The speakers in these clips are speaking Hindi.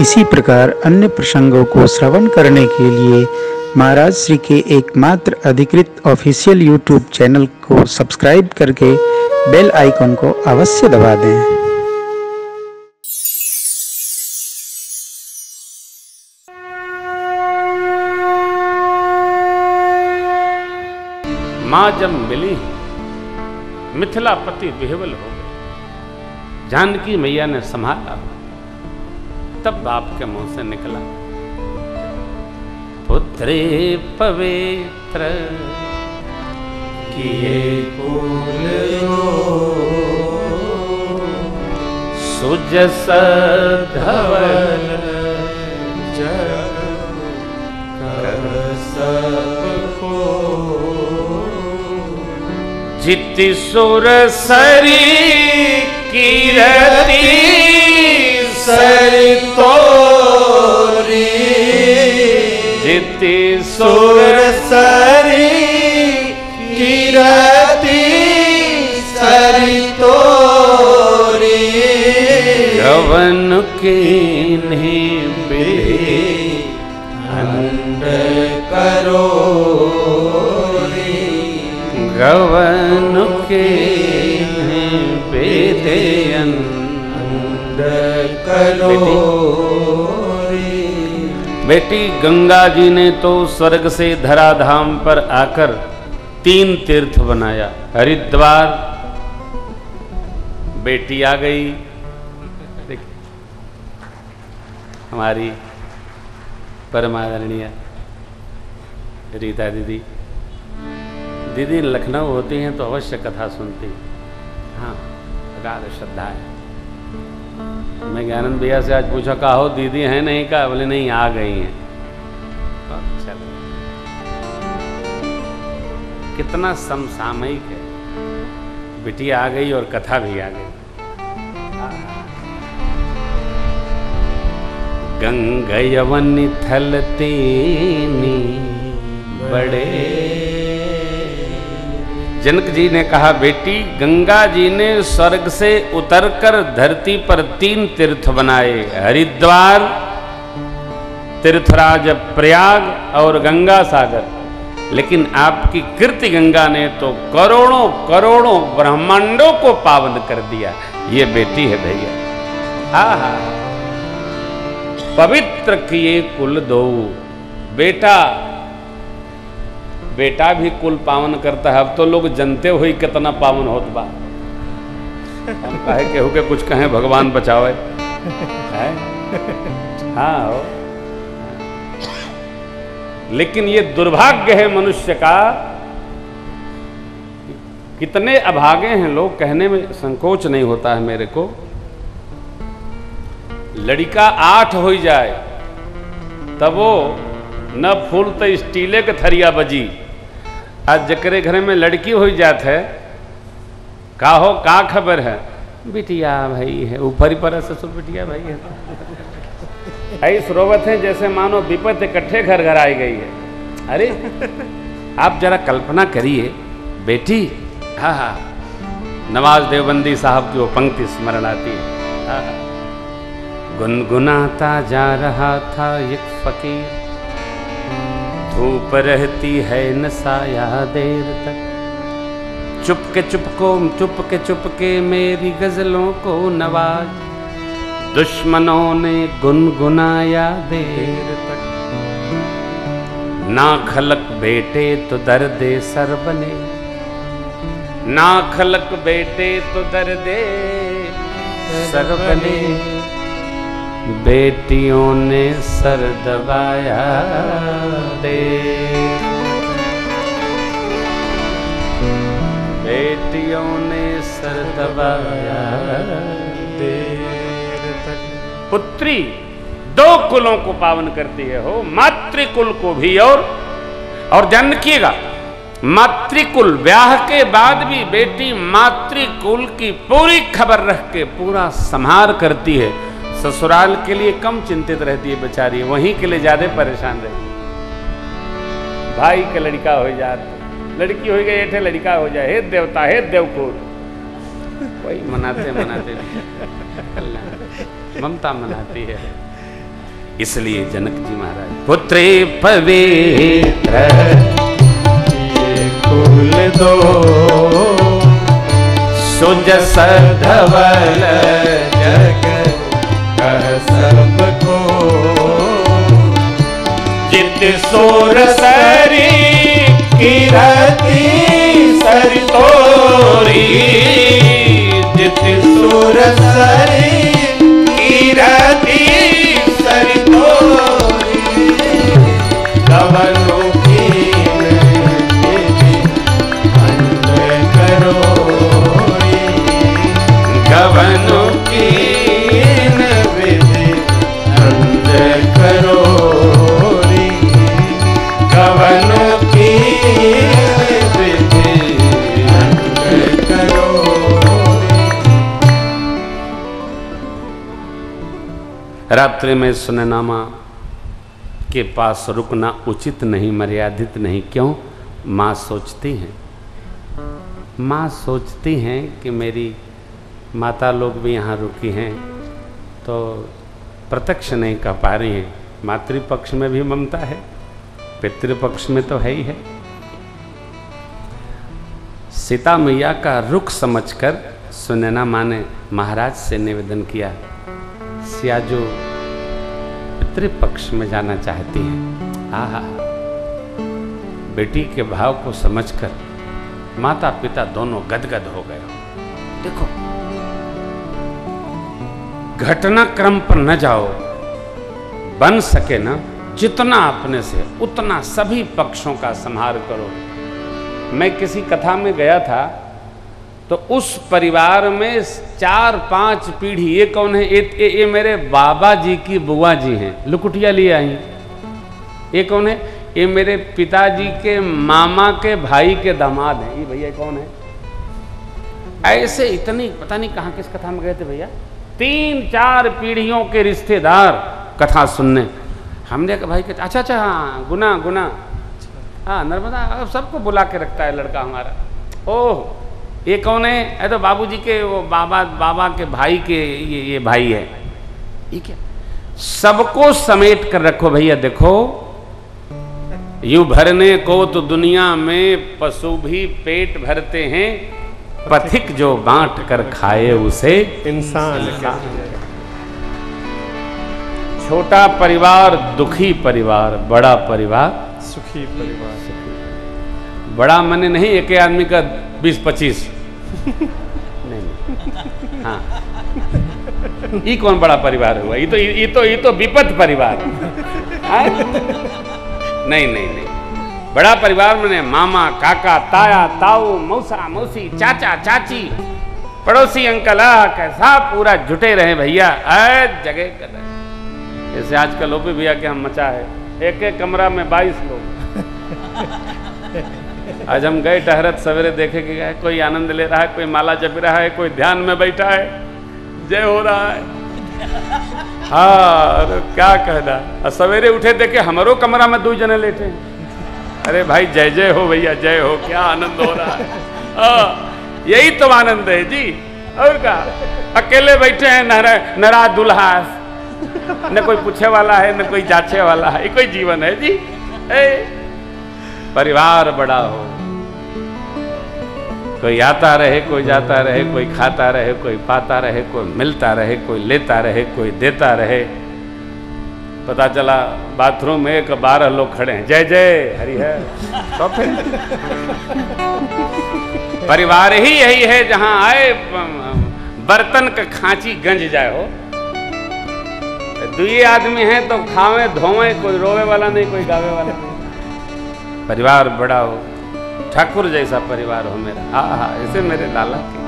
इसी प्रकार अन्य प्रसंगों को श्रवण करने के लिए महाराज श्री के एकमात्र अधिकृत ऑफिशियल यूट्यूब चैनल को सब्सक्राइब करके बेल आइकन को अवश्य दबा दें। माँ जब मिली मिथिलापति विह्वल हो गए, जानकी मैया ने संभाला, तब बाप के मुंह से निकला, पुत्रे पवित्र किए कुल सुजस धवल जग कर सबको जिति सुर सरी कीरति सरितोरी जिति सुर सरी कीरति सरितोरी गवन कीन्ही विधि अंड करो गवन के बेदयन करो। बेटी गंगा जी ने तो स्वर्ग से धराधाम पर आकर 3 तीर्थ बनाया। हरिद्वार बेटी आ गई, हमारी परमादरणीय रीता दीदी। दीदी लखनऊ होती हैं तो अवश्य कथा सुनती हैं। हाँ, अगाध श्रद्धा है। मैं ज्ञानंद भैया से आज पूछा, कहा हो दीदी हैं नहीं? कहा, बोले नहीं, आ गई हैं। अच्छा, कितना समसामयिक है। बिटिया आ गई और कथा भी आ गई। गंगा यवन थल तेनी बड़े। जनक जी ने कहा, बेटी गंगा जी ने स्वर्ग से उतरकर धरती पर 3 तीर्थ बनाए, हरिद्वार, तीर्थराज प्रयाग और गंगा सागर। लेकिन आपकी कीर्ति गंगा ने तो करोड़ों करोड़ों ब्रह्मांडों को पावन कर दिया। ये बेटी है भैया। आहा, पवित्र किए कुल दो। बेटा भी कुल पावन करता है। अब तो लोग जनते हुई कितना पावन होत बा। हम कहे केहू के कुछ कहें, भगवान बचावे है? हाँ हो। लेकिन ये दुर्भाग्य है मनुष्य का, कितने अभागे हैं लोग, कहने में संकोच नहीं होता है मेरे को। लड़का 8 हो जाए तब वो न फूल तो स्टीले के थरिया बजी। आज जकरे घरे में लड़की हो जात है, का हो का खबर है? बिटिया भाई है, ऊपर ही पर ससुर बिटिया भाई है। ऐस रोवत है जैसे मानो विपत इकट्ठे घर घर आई गई है। अरे आप जरा कल्पना करिए बेटी। हाँ हाँ, नवाज देवबंदी साहब की वो पंक्ति स्मरण आती है। हाँ हाँ, गुनगुनाता जा रहा था एक फकीर, धूप रहती है न साया देर तक, चुपके मेरी गजलों को नवाज, दुश्मनों ने गुनगुनाया देर तक। ना खलक बेटे तो दर्दे सर बने, ना खलक बेटे तो दर्दे सर बने, बेटियों ने सर दबाया दे, बेटियों ने सर दबाया देर तक। पुत्री 2 कुलों को पावन करती है हो, मातृकुल को भी और ध्यान रखिएगा, मातृकुल ब्याह के बाद भी बेटी मातृकुल की पूरी खबर रख के पूरा संहार करती है। ससुराल के लिए कम चिंतित रहती है बेचारी, वहीं के लिए ज्यादा परेशान रहती है। भाई का लड़का हो जाए, लड़की हो गई, ऐठे लड़का हो जाए, हे देवता हे देवकुल, वही मनाते मनाते ममता मनाती है। इसलिए जनक जी महाराज पुत्रे पवित्र कुल दो सुजस धवल जग कह सबको जित सोर सरी कीरति सरि तोरी जित सुर सरी कीरति सरि तोरी कवनो कीन विधि अंध करोरी गवनु कीन विधि अंध करोरी कवनो कीन विधि अंध करोरी। रात्रि में सुनैनामा के पास रुकना उचित नहीं, मर्यादित नहीं। क्यों? माँ सोचती हैं, माँ सोचती हैं कि मेरी माता लोग भी यहाँ रुकी हैं तो प्रत्यक्ष नहीं कह पा रही हैं। मातृपक्ष में भी ममता है, पितृपक्ष में तो है ही है। सीता मैया का रुख समझकर सुनैना माँ ने महाराज से निवेदन किया, सियाजू पितृपक्ष में जाना चाहती हैं। आहा, बेटी के भाव को समझकर माता पिता दोनों गदगद हो गए। देखो, घटनाक्रम पर न जाओ, बन सके ना जितना अपने से उतना सभी पक्षों का संहार करो। मैं किसी कथा में गया था तो उस परिवार में 4-5 पीढ़ी, ये कौन है? ये मेरे बाबा जी की बुआ जी हैं, लुकुटिया लिए आई। ये कौन है? ये मेरे पिताजी के मामा के भाई के दामाद हैं। ये भैया कौन है? ऐसे इतनी, पता नहीं कहाँ किस कथा में गए थे भैया, 3-4 पीढ़ियों के रिश्तेदार कथा सुनने। हमने कहा भाई कहते अच्छा हाँ, गुना गुना, हाँ नर्मदा, सबको बुला के रखता है लड़का हमारा। ओह, ये कौन है? तो बाबूजी के वो बाबा के भाई के ये भाई है। ये क्या? सबको समेट कर रखो भैया। देखो, यूं भरने को तो दुनिया में पशु भी पेट भरते हैं, पथिक जो बांट कर खाए उसे इंसान। छोटा परिवार दुखी परिवार, बड़ा परिवार सुखी परिवार। बड़ा मने नहीं एक आदमी का 20-25 नहीं। हाँ, ये कौन बड़ा परिवार हुआ? ये तो विपद परिवार। नहीं, बड़ा परिवार मैंने मामा, काका, ताया, ताऊ, मौसा, मौसी, चाचा, चाची, पड़ोसी, अंकल, कैसा पूरा जुटे रहे भैया। जगह कर रहे जैसे आजकल ओपी भैया के हम मचा है, एक कमरा में 22 लोग। आज हम गए टहरत, सवेरे देखे कि गए, कोई आनंद ले रहा है, कोई माला जप रहा है, कोई ध्यान में बैठा है, जय हो रहा है। हाँ, क्या कहना। और सवेरे उठे देखे हमारो कमरा में 2 जने लेटे हैं। अरे भाई जय जय हो भैया, जय हो, क्या आनंद हो रहा है। यही तो आनंद है जी। और क्या, अकेले बैठे हैं नरा दुल्हा, न कोई पूछे वाला है न कोई जांचे वाला है। कोई जीवन है जी? परिवार बड़ा हो, कोई आता रहे, कोई जाता रहे, कोई खाता रहे, कोई पाता रहे, कोई मिलता रहे, कोई लेता रहे, कोई देता रहे। पता चला बाथरूम में 12 लोग खड़े हैं, जय जय हरि है। तो फिर परिवार ही यही है जहां आए बर्तन का खांची गंज जाए हो। 2 आदमी हैं तो खावे धोवे, कोई रोवे वाला नहीं, कोई गावे वाला नहीं। परिवार बड़ा हो, ठाकुर जैसा परिवार हो मेरा। हाँ, ऐसे मेरे लाला के।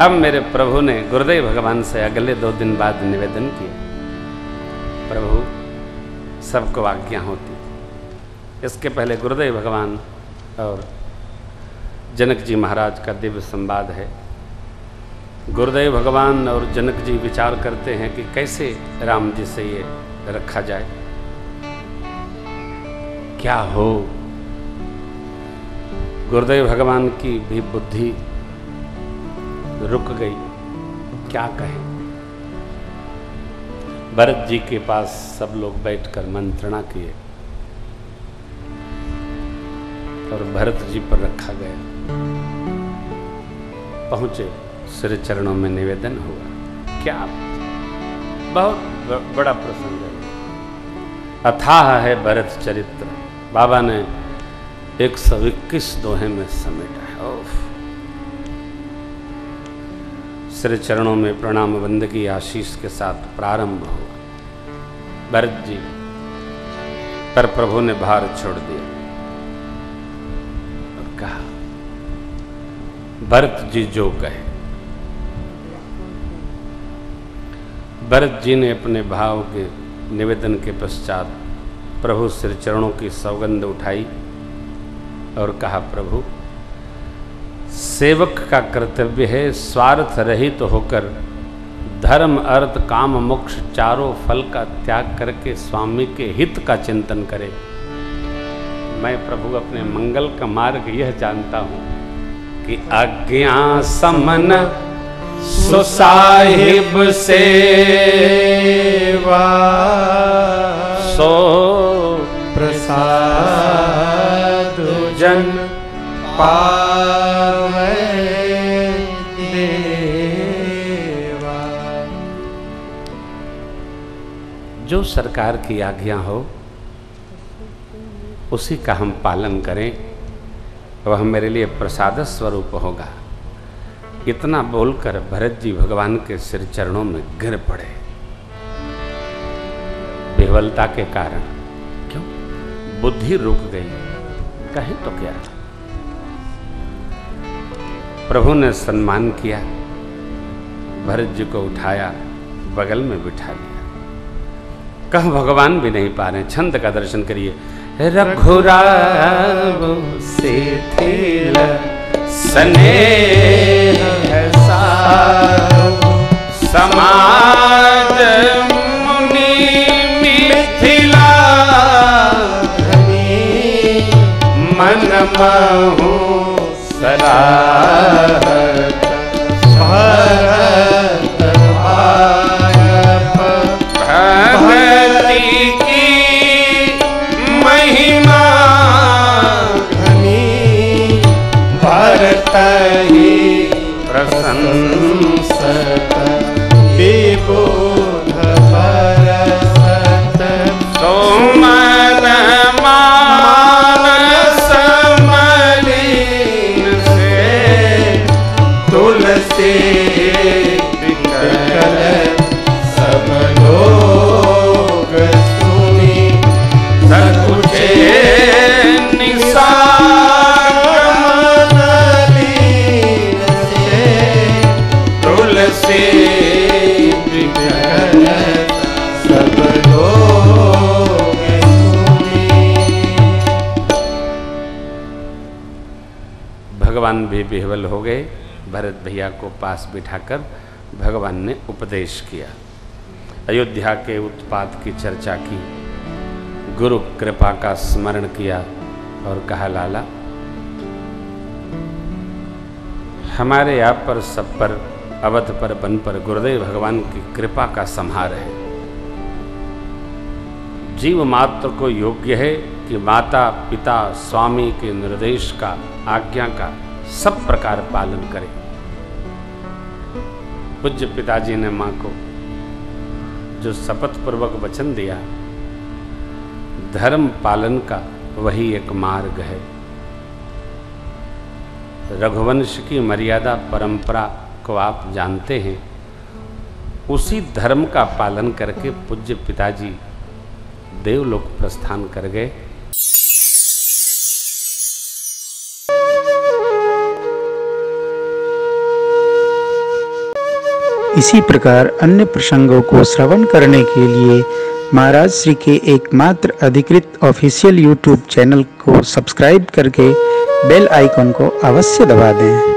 अब मेरे प्रभु ने गुरुदेव भगवान से अगले 2 दिन बाद निवेदन किया, प्रभु सबको आज्ञा होती। इसके पहले गुरुदेव भगवान और जनक जी महाराज का दिव्य संवाद है। गुरुदेव भगवान और जनक जी विचार करते हैं कि कैसे राम जी से ये रखा जाए, क्या हो। गुरुदेव भगवान की भी बुद्धि रुक गई, क्या कहें। भरत जी के पास सब लोग बैठकर मंत्रणा किए और भरत जी पर रखा गया। पहुंचे, श्री चरणों में निवेदन हुआ। क्या बहुत बड़ा प्रसंग है, अथाह है भरत चरित्र। बाबा ने 121 दोहे में समेटा है। श्री चरणों में प्रणाम बंदगी आशीष के साथ प्रारंभ हुआ। भरत जी पर प्रभु ने भार छोड़ दिया और कहा, भरत जी जो कहे। भरत जी ने अपने भाव के निवेदन के पश्चात प्रभु श्री चरणों की सौगंध उठाई और कहा, प्रभु सेवक का कर्तव्य है स्वार्थ रहित होकर धर्म अर्थ काम मोक्ष चारों फल का त्याग करके स्वामी के हित का चिंतन करे। मैं प्रभु अपने मंगल का मार्ग यह जानता हूं कि आज्ञा समन सुसाहिब सेवा सो प्रसाद जन पावे देवा। जो सरकार की आज्ञा हो उसी का हम पालन करें, वह मेरे लिए प्रसाद स्वरूप होगा। इतना बोलकर भरत जी भगवान के श्री चरणों में गिर पड़े विह्वलता के कारण। क्यों? बुद्धि रुक गई, कहीं तो क्या। प्रभु ने सम्मान किया, भरत जी को उठाया, बगल में बिठा लिया। कह भगवान भी नहीं पा रहे, छंद का दर्शन करिए। रघुराव से थिल स्नेह समाज मुनि मिथिला मन महु सराहत भरत भक्ति की महिमा भरत ही प्रशंसत विबुध बरसत सोमन मानस मलिन से तुलसी विकल सब लोग सुनी सकुचे तुलसी विकल सब लोग सुनी। भगवान भी विह्वल हो गए। भरत भैया को पास बिठाकर भगवान ने उपदेश किया, अयोध्या के उत्पात की चर्चा की, गुरु कृपा का स्मरण किया और कहा, लाला हमारे आप पर सब पर अवध पर बन पर गुरुदेव भगवान की कृपा का संहार है। जीव मात्र को योग्य है कि माता पिता स्वामी के निर्देश का आज्ञा का सब प्रकार पालन करे। पूज्य पिताजी ने मां को जो शपथ पूर्वक वचन दिया, धर्म पालन का वही एक मार्ग है। रघुवंश की मर्यादा परंपरा को आप जानते हैं, उसी धर्म का पालन करके पूज्य पिताजी देवलोक प्रस्थान कर गए। इसी प्रकार अन्य प्रसंगों को श्रवण करने के लिए महाराज श्री के एकमात्र अधिकृत ऑफिशियल YouTube चैनल को सब्सक्राइब करके बेल आइकन को अवश्य दबा दें।